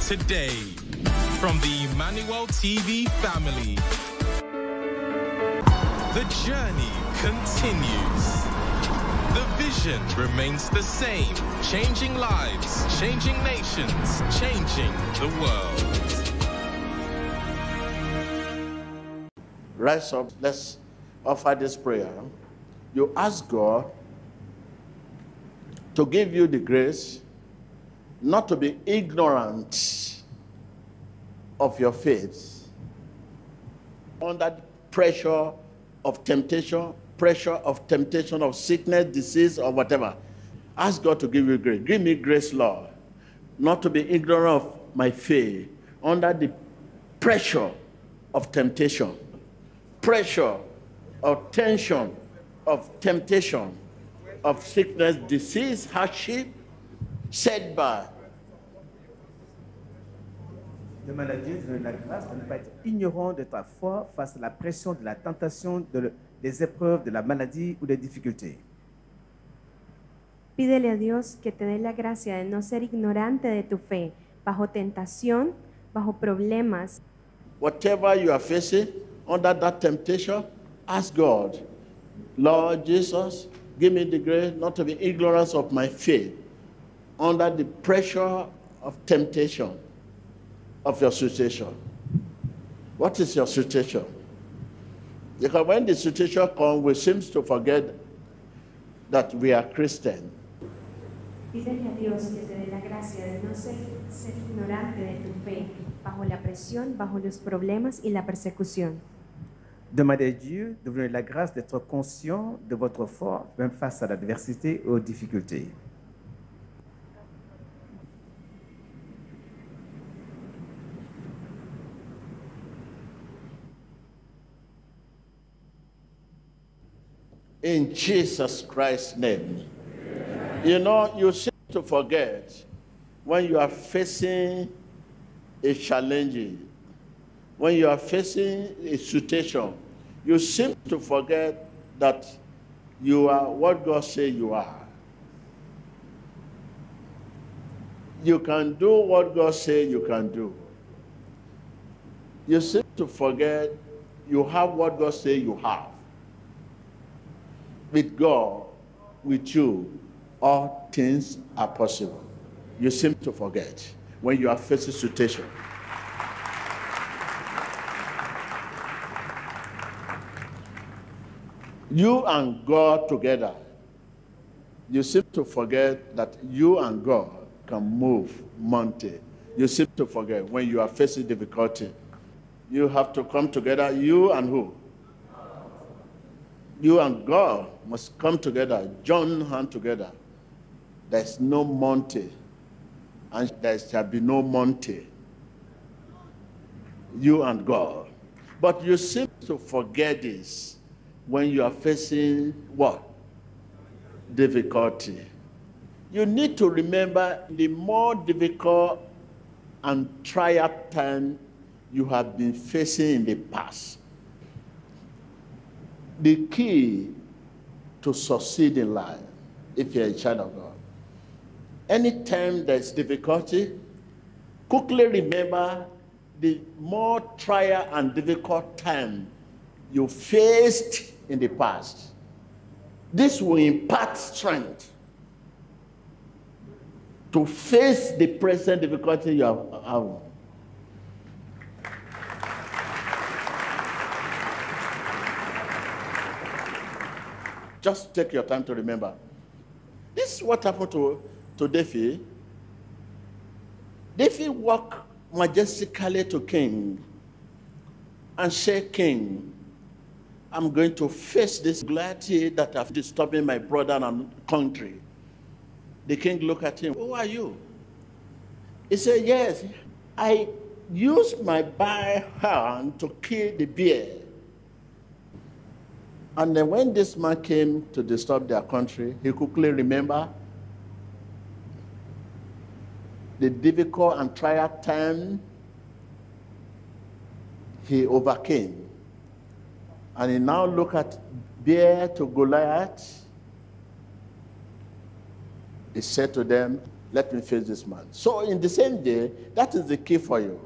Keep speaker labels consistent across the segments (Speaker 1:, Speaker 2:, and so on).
Speaker 1: today from the Emmanuel TV family. The journey continues. The vision remains the same, changing lives, changing nations, changing the world.
Speaker 2: Rise up, let's offer this prayer. You ask God to give you the grace not to be ignorant of your faith under the pressure of temptation of sickness, disease, or whatever. Ask God to give you grace. Give me grace, Lord, not to be ignorant of my faith under the pressure of temptation, pressure of tension, of temptation, of sickness, disease, hardship, setback.
Speaker 3: Demande à Dieu de donner la grâce de ne pas être ignorant de ta foi face à la pression de la tentation, des épreuves, de la maladie ou des difficultés.
Speaker 4: Pídele a Dios que te dé la gracia de no ser ignorante de tu fe, bajo tentación, bajo problemas.
Speaker 2: Whatever you are facing under that temptation, ask God, Lord Jesus, give me the grace not to be ignorant of my faith under the pressure of temptation of your situation. What is your situation? Because when the situation comes, we seem to forget that we are Christian.
Speaker 4: Pídele a Dios que te dé la gracia de no ser ignorante de tu fe, bajo la presión, bajo los problemas y la persecución.
Speaker 3: Demandez à Dieu de vous donner la grâce d'être conscient de votre foi, même face à l'adversité et aux difficultés.
Speaker 2: In Jesus Christ's name. You know, you seem to forget when you are facing a challenge, when you are facing a situation, you seem to forget that you are what God says you are. You can do what God says you can do. You seem to forget you have what God says you have. With God, with you, all things are possible. You seem to forget when you are facing situation. You and God together, you seem to forget that you and God can move mountain. You seem to forget when you are facing difficulty. You have to come together, you and who? You and God must come together, join hands together. There's no mountain, and there shall be no mountain. You and God. But you seem to forget this when you are facing what? Difficulty. You need to remember the more difficult and trial time you have been facing in the past. The key to succeed in life, if you're a child of God, anytime there's difficulty, quickly remember the more trial and difficult time you faced in the past. This will impart strength to face the present difficulty you have. Just take your time to remember. This is what happened to David. David walked majestically to king and said, King, I'm going to face this gladness that have disturbing my brother and country. The king looked at him. Who are you? He said, yes, I used my bare hand to kill the bear. And then when this man came to disturb their country, he quickly remembered the difficult and trial time he overcame. And he now look at bear to Goliath. He said to them, Let me face this man. So in the same day, that is the key for you.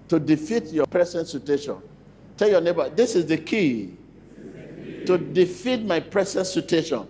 Speaker 2: To defeat your present situation. Tell your neighbor, this is the key. To defeat my present situation.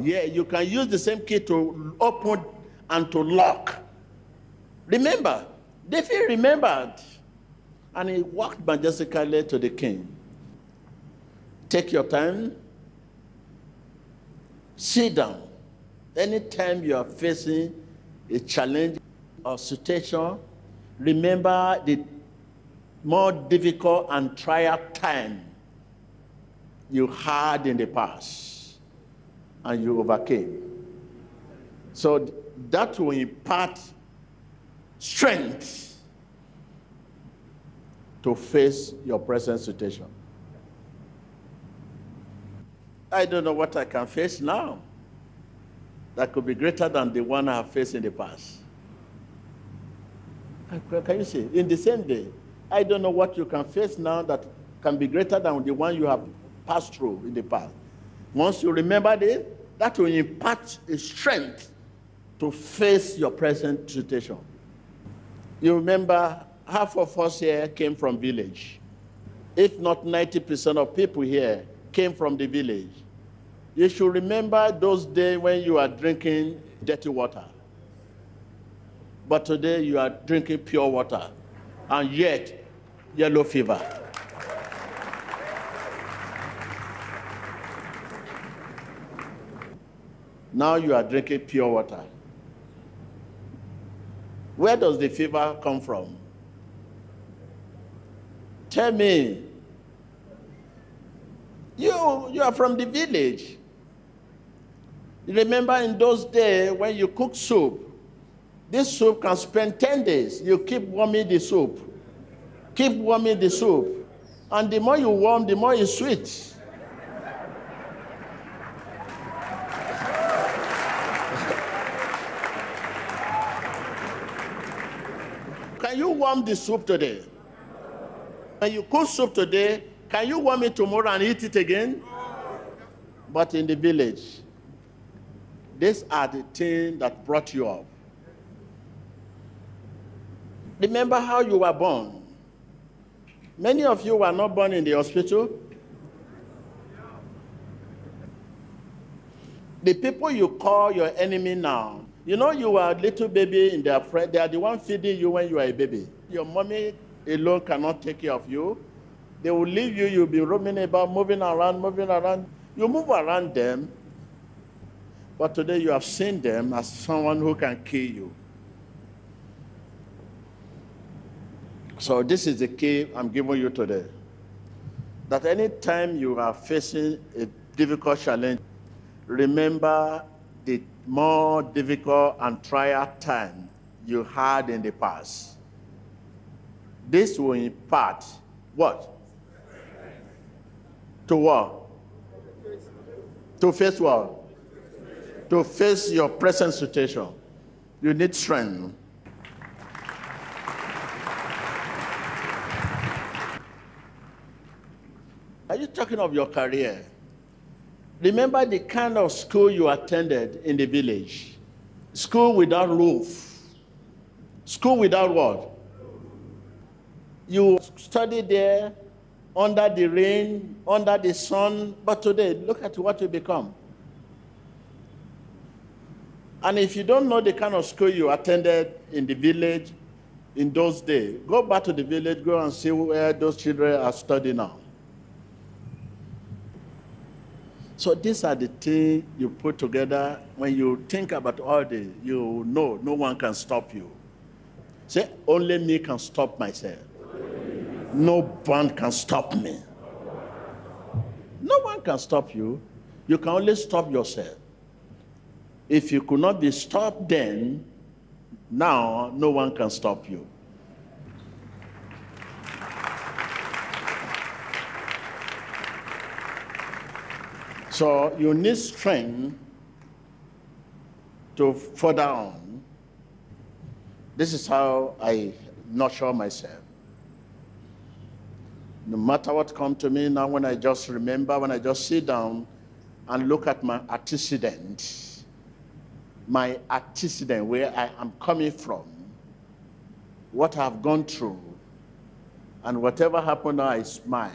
Speaker 2: Yeah, you can use the same key to open and to lock. Remember, David remembered. And he walked majestically to the king. Take your time. Sit down. Anytime you are facing a challenge or situation, remember the more difficult and trial time you had in the past and you overcame. So that will impart strength to face your present situation. I don't know what I can face now that could be greater than the one I have faced in the past. Can you see? In the same day, I don't know what you can face now that can be greater than the one you have passed through in the past. Once you remember this, that will impart a strength to face your present situation. You remember, half of us here came from village. If not 90% of people here came from the village. You should remember those days when you are drinking dirty water. But today you are drinking pure water. And yet, yellow fever. Now you are drinking pure water. Where does the fever come from? Tell me. You are from the village. You remember in those days when you cook soup, this soup can spend 10 days. You keep warming the soup. Keep warming the soup. And the more you warm, the more it's sweet. Can you warm the soup today? When you cook soup today, can you warm it tomorrow and eat it again? But in the village, these are the things that brought you up. Remember how you were born. Many of you were not born in the hospital. The people you call your enemy now, you know you were a little baby in their friend. They are the one feeding you when you are a baby. Your mommy alone cannot take care of you. They will leave you. You'll be roaming about, moving around. You move around them. But today you have seen them as someone who can kill you. So this is the key I'm giving you today. That any time you are facing a difficult challenge, remember the more difficult and trial time you had in the past. This will impart what? To what? To face what? To face your present situation. You need strength. Are you talking of your career? Remember the kind of school you attended in the village. School without roof. School without what? You studied there under the rain, under the sun, but today, look at what you become. And if you don't know the kind of school you attended in the village in those days, go back to the village, go and see where those children are studying now. So these are the things you put together. When you think about all this, you know no one can stop you. Say, only me can stop myself. No bond can stop me. No one can stop you. You can only stop yourself. If you could not be stopped then, now no one can stop you. So you need strength to further on. This is how I nurture myself. No matter what comes to me now, when I just remember, when I just sit down and look at my antecedent, my antecedent, where I am coming from, what I've gone through, and whatever happened now, I smile.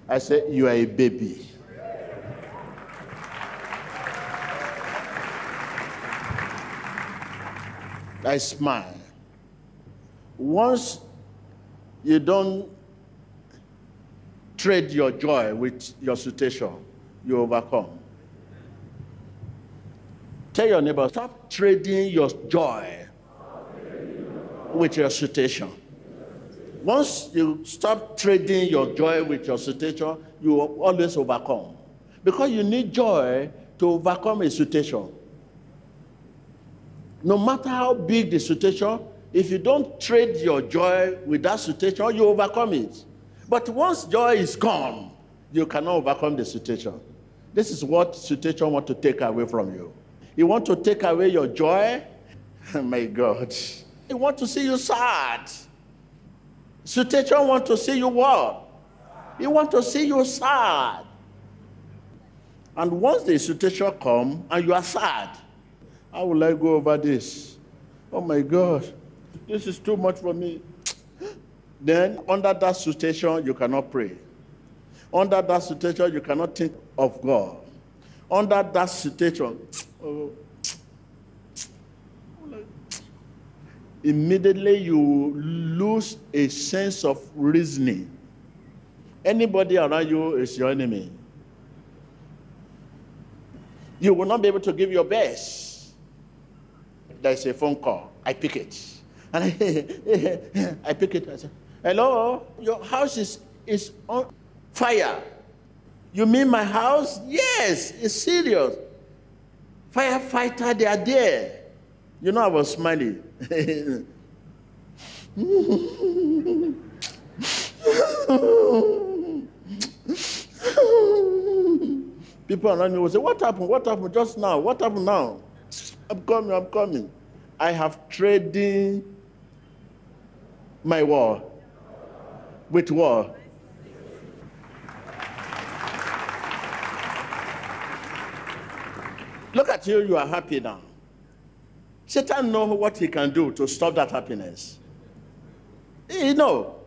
Speaker 2: I say, you are a baby. I smile. Once you don't trade your joy with your situation, you overcome. Tell your neighbor, stop trading your joy with your situation. Once you stop trading your joy with your situation, you will always overcome. Because you need joy to overcome a situation. No matter how big the situation, if you don't trade your joy with that situation, you overcome it. But once joy is gone, you cannot overcome the situation. This is what situation want to take away from you. You want to take away your joy? Oh my God. He want to see you sad. Situation want to see you what? He want to see you sad. And once the situation come and you are sad, how will I go over this? Oh my God, this is too much for me. Then under that situation, you cannot pray. Under that situation, you cannot think of God. Under that situation, immediately you lose a sense of reasoning. Anybody around you is your enemy. You will not be able to give your best. There's a phone call. I pick it. And I pick it. I say, hello, your house is on fire. You mean my house? Yes, it's serious. Firefighter, they are there. You know, I was smiling. People around me will say, what happened? What happened just now? What happened now? I'm coming. I have traded my war with war. Look at you, you are happy now. Satan knows what he can do to stop that happiness. You know,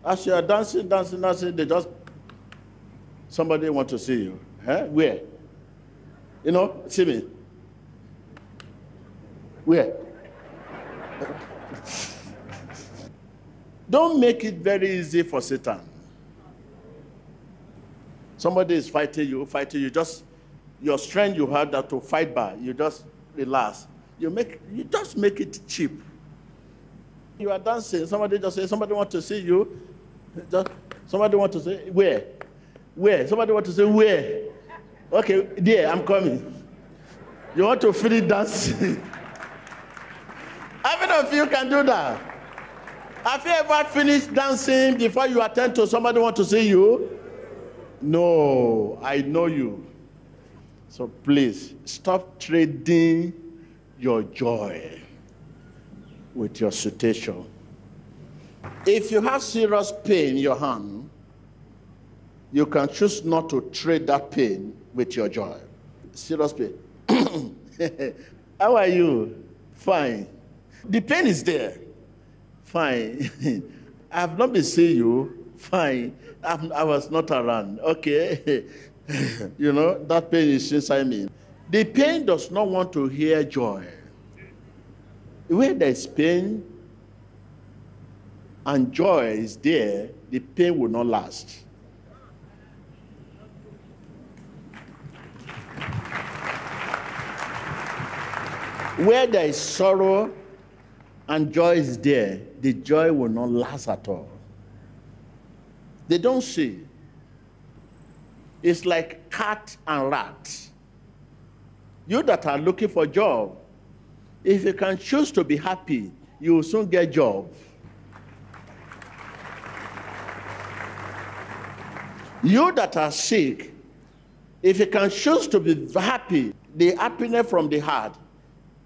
Speaker 2: as you are dancing, they just, somebody want to see you. Huh? Where? You know, see me. Where? Don't make it very easy for Satan. Somebody is fighting you, just, your strength you have that to fight by, you just relax. You just make it cheap. You are dancing, somebody just say, somebody want to see you. Somebody want to say, where? Where? Somebody want to say, where? Okay, there, I'm coming. You want to finish dancing? How many of you can do that? Have you ever finished dancing before you attend to somebody want to see you? No, I know you. So please, stop trading your joy with your situation. If you have serious pain in your hand, you can choose not to trade that pain with your joy. Serious pain. How are you? Fine. The pain is there. Fine. I have not been seeing you. Fine. I was not around. Okay. You know, that pain is inside me. The pain does not want to hear joy. Where there is pain and joy is there, the pain will not last. Where there is sorrow and joy is there, the joy will not last at all. They don't see. It's like cat and rat. You that are looking for a job, if you can choose to be happy, you will soon get a job. You that are sick, if you can choose to be happy, the happiness from the heart,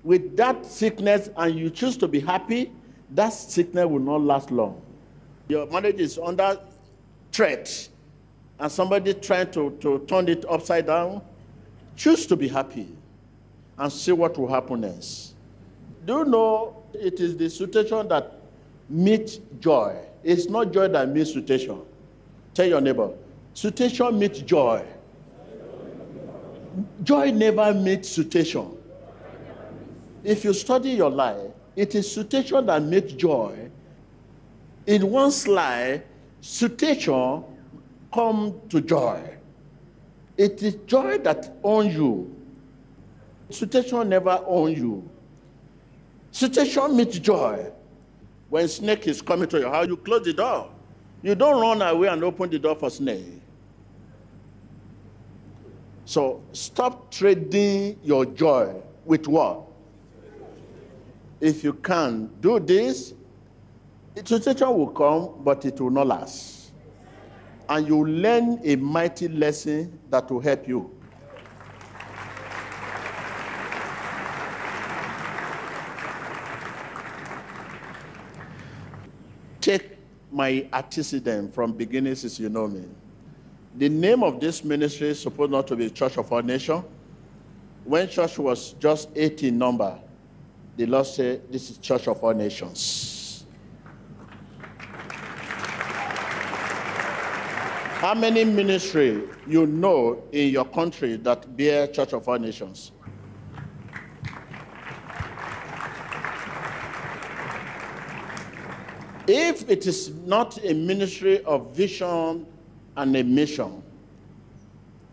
Speaker 2: with that sickness and you choose to be happy, that sickness will not last long. Your marriage is under threat and somebody trying to turn it upside down, choose to be happy. and see what will happen next. Do you know it is the situation that meets joy? It's not joy that meets situation. Tell your neighbor, situation meets joy. Joy never meets situation. If you study your life, it is situation that makes joy. In one slide, situation come to joy. It is joy that owns you. Situation never owns you. Situation meets joy. When snake is coming to your house, you close the door. You don't run away and open the door for snake. So stop trading your joy with what? If you can do this, situation will come, but it will not last. And you learn a mighty lesson that will help you. Take my antecedent from beginning since you know me. The name of this ministry is supposed not to be Church of All Nations. When church was just 8 in number, the Lord said, this is Church of All Nations. How many ministry you know in your country that bear Church of All Nations? If it is not a ministry of vision and a mission,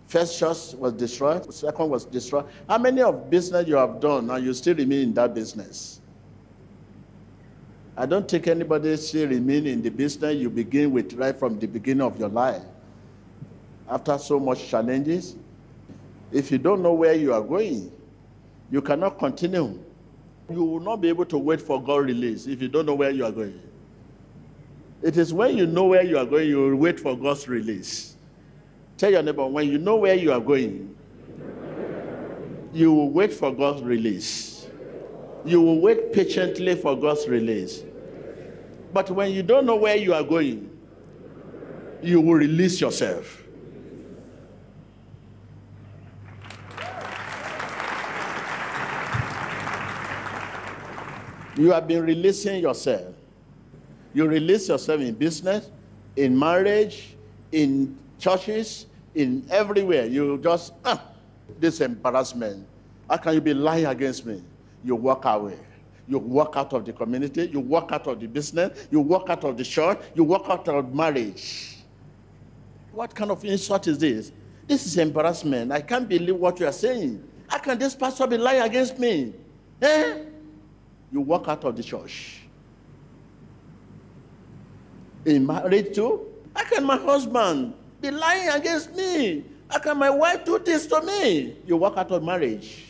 Speaker 2: first church was destroyed, second was destroyed. How many of business you have done and you still remain in that business? I don't think anybody still remain in the business you begin with right from the beginning of your life. After so much challenges, if you don't know where you are going, you cannot continue. You will not be able to wait for God's release if you don't know where you are going. It is when you know where you are going, you will wait for God's release. Tell your neighbor, when you know where you are going, you will wait for God's release. You will wait patiently for God's release. But when you don't know where you are going, you will release yourself. You have been releasing yourself. You release yourself in business, in marriage, in churches, in everywhere. You just, this embarrassment. How can you be lying against me? You walk away. You walk out of the community. You walk out of the business. You walk out of the church. You walk out of marriage. What kind of insult is this? This is embarrassment. I can't believe what you are saying. How can this pastor be lying against me? You walk out of the church. In marriage too, how can my husband be lying against me? How can my wife do this to me? You walk out of marriage.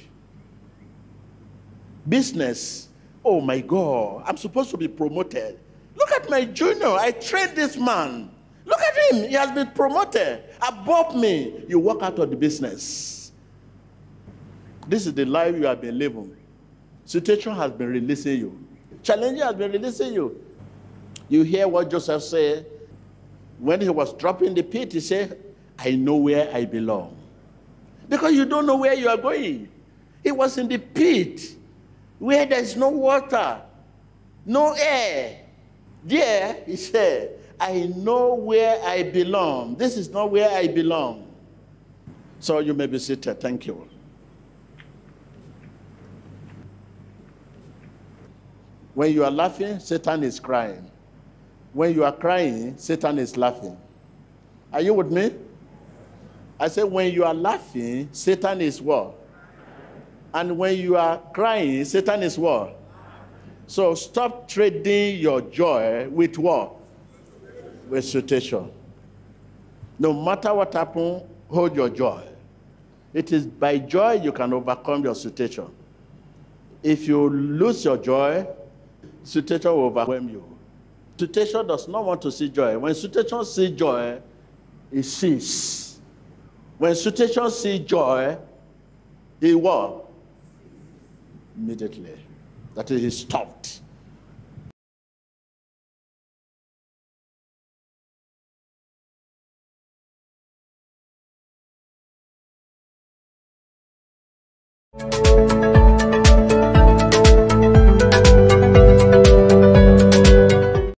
Speaker 2: Business, oh my God, I'm supposed to be promoted. Look at my junior, I trained this man. Look at him, he has been promoted above me. You walk out of the business. This is the life you have been living. Situation has been releasing you. Challenge has been releasing you. You hear what Joseph said when he was dropping the pit. He said, I know where I belong. Because you don't know where you are going. He was in the pit where there's no water, no air. There, he said, I know where I belong. This is not where I belong. So you may be seated. Thank you. When you are laughing, Satan is crying. When you are crying, Satan is laughing. Are you with me? I said, when you are laughing, Satan is what? And when you are crying, Satan is what? So stop trading your joy with what? With situation. No matter what happens, hold your joy. It is by joy you can overcome your situation. If you lose your joy, situation will overwhelm you. Situation does not want to see joy. When situation sees joy, it ceases. When situation sees joy, it what? Immediately. That is, it stopped.
Speaker 4: Thank